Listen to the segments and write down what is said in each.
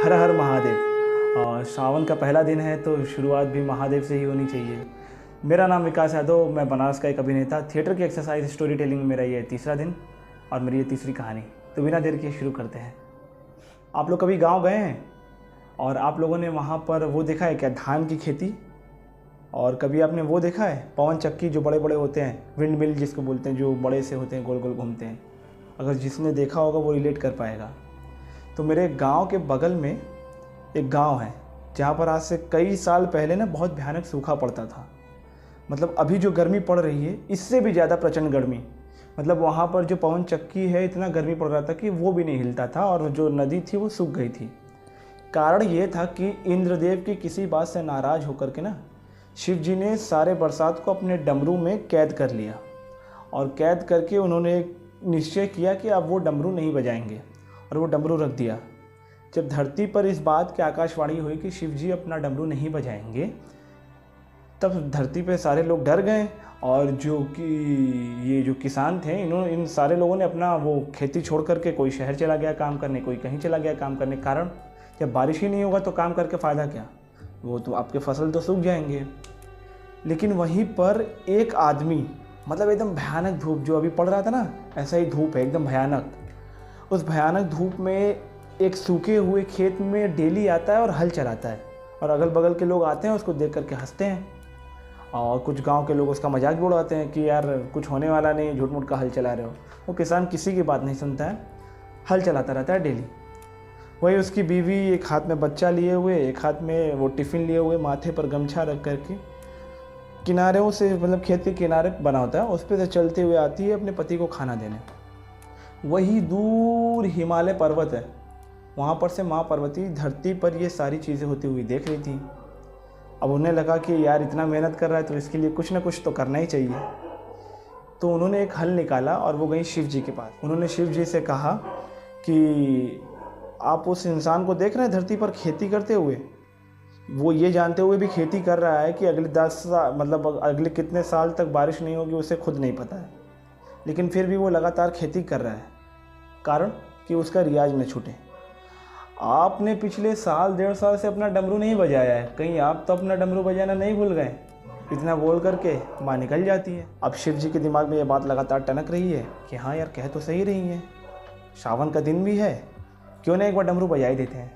हर हर महादेव। सावन का पहला दिन है तो शुरुआत भी महादेव से ही होनी चाहिए। मेरा नाम विकास यादव, मैं बनारस का एक अभिनेता। थिएटर की एक्सरसाइज स्टोरी टेलिंग में मेरा ये तीसरा दिन और मेरी ये तीसरी कहानी। तो बिना देर किए शुरू करते हैं। आप लोग कभी गांव गए हैं और आप लोगों ने वहाँ पर वो देखा है क्या, धान की खेती? और कभी आपने वो देखा है पवन चक्की जो बड़े बड़े होते हैं, विंड मिल जिसको बोलते हैं, जो बड़े से होते हैं, गोल गोल घूमते हैं? अगर जिसने देखा होगा वो रिलेट कर पाएगा। तो मेरे गांव के बगल में एक गांव है जहाँ पर आज से कई साल पहले ना बहुत भयानक सूखा पड़ता था। मतलब अभी जो गर्मी पड़ रही है इससे भी ज़्यादा प्रचंड गर्मी। मतलब वहाँ पर जो पवन चक्की है, इतना गर्मी पड़ रहा था कि वो भी नहीं हिलता था और जो नदी थी वो सूख गई थी। कारण ये था कि इंद्रदेव की किसी बात से नाराज़ होकर के ना शिव जी ने सारे बरसात को अपने डमरू में कैद कर लिया और कैद करके उन्होंने एक निश्चय किया कि अब वो डमरू नहीं बजाएंगे और वो डमरू रख दिया। जब धरती पर इस बात की आकाशवाणी हुई कि शिव जी अपना डमरू नहीं बजाएंगे, तब धरती पे सारे लोग डर गए और जो कि ये जो किसान थे, इन सारे लोगों ने अपना वो खेती छोड़ करके कोई शहर चला गया काम करने, कोई कहीं चला गया काम करने। कारण जब बारिश ही नहीं होगा तो काम करके फ़ायदा क्या, वो तो आपके फसल तो सूख जाएंगे। लेकिन वहीं पर एक आदमी, मतलब एकदम भयानक धूप जो अभी पड़ रहा था ना, ऐसा ही धूप है एकदम भयानक। उस भयानक धूप में एक सूखे हुए खेत में डेली आता है और हल चलाता है और अगल बगल के लोग आते हैं उसको देख करके हंसते हैं और कुछ गांव के लोग उसका मजाक भी उड़ाते हैं कि यार कुछ होने वाला नहीं, झूठ मूठ का हल चला रहे हो। वो किसान किसी की बात नहीं सुनता है, हल चलाता रहता है डेली। वही उसकी बीवी एक हाथ में बच्चा लिए हुए, एक हाथ में वो टिफ़िन लिए हुए, माथे पर गमछा रख करके किनारों से, मतलब खेत के किनारे बना होता है उस पर से चलते हुए आती है अपने पति को खाना देने। वही दूर हिमालय पर्वत है, वहाँ पर से माँ पार्वती धरती पर ये सारी चीज़ें होती हुई देख रही थी। अब उन्हें लगा कि यार इतना मेहनत कर रहा है तो इसके लिए कुछ ना कुछ तो करना ही चाहिए। तो उन्होंने एक हल निकाला और वो गई शिव जी के पास। उन्होंने शिव जी से कहा कि आप उस इंसान को देख रहे हैं धरती पर खेती करते हुए, वो ये जानते हुए भी खेती कर रहा है कि अगले 10 साल, मतलब अगले कितने साल तक बारिश नहीं होगी उसे खुद नहीं पता है, लेकिन फिर भी वो लगातार खेती कर रहा है। कारण कि उसका रियाज न छूटे। आपने पिछले साल 1.5 साल से अपना डमरू नहीं बजाया है, कहीं आप तो अपना डमरू बजाना नहीं भूल गए? इतना बोल करके माँ निकल जाती है। अब शिव जी के दिमाग में ये बात लगातार टनक रही है कि हाँ यार, कह तो सही रही है, सावन का दिन भी है, क्यों ना एक बार डमरू बजा ही देते हैं।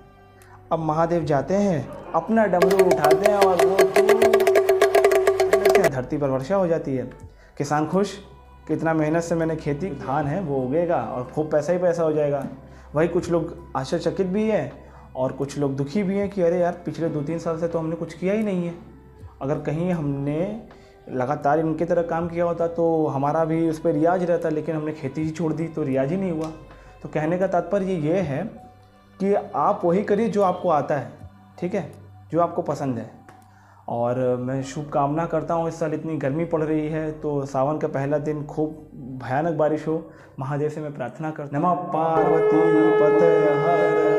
अब महादेव जाते हैं, अपना डमरू उठाते हैं और वो धरती पर वर्षा हो जाती है। किसान खुश, कितना मेहनत से मैंने खेती, धान है वो उगेगा और खूब पैसा ही पैसा हो जाएगा। वही कुछ लोग आश्चर्यचकित भी हैं और कुछ लोग दुखी भी हैं कि अरे यार, पिछले 2-3 साल से तो हमने कुछ किया ही नहीं है। अगर कहीं हमने लगातार इनकी तरह काम किया होता तो हमारा भी उस पर रियाज रहता, लेकिन हमने खेती ही छोड़ दी तो रियाज ही नहीं हुआ। तो कहने का तात्पर्य ये है कि आप वही करिए जो आपको आता है, ठीक है, जो आपको पसंद है। और मैं शुभकामना करता हूँ, इस साल इतनी गर्मी पड़ रही है तो सावन का पहला दिन खूब भयानक बारिश हो। महादेव से मैं प्रार्थना करता हूँ। नमः पार्वती पतये हर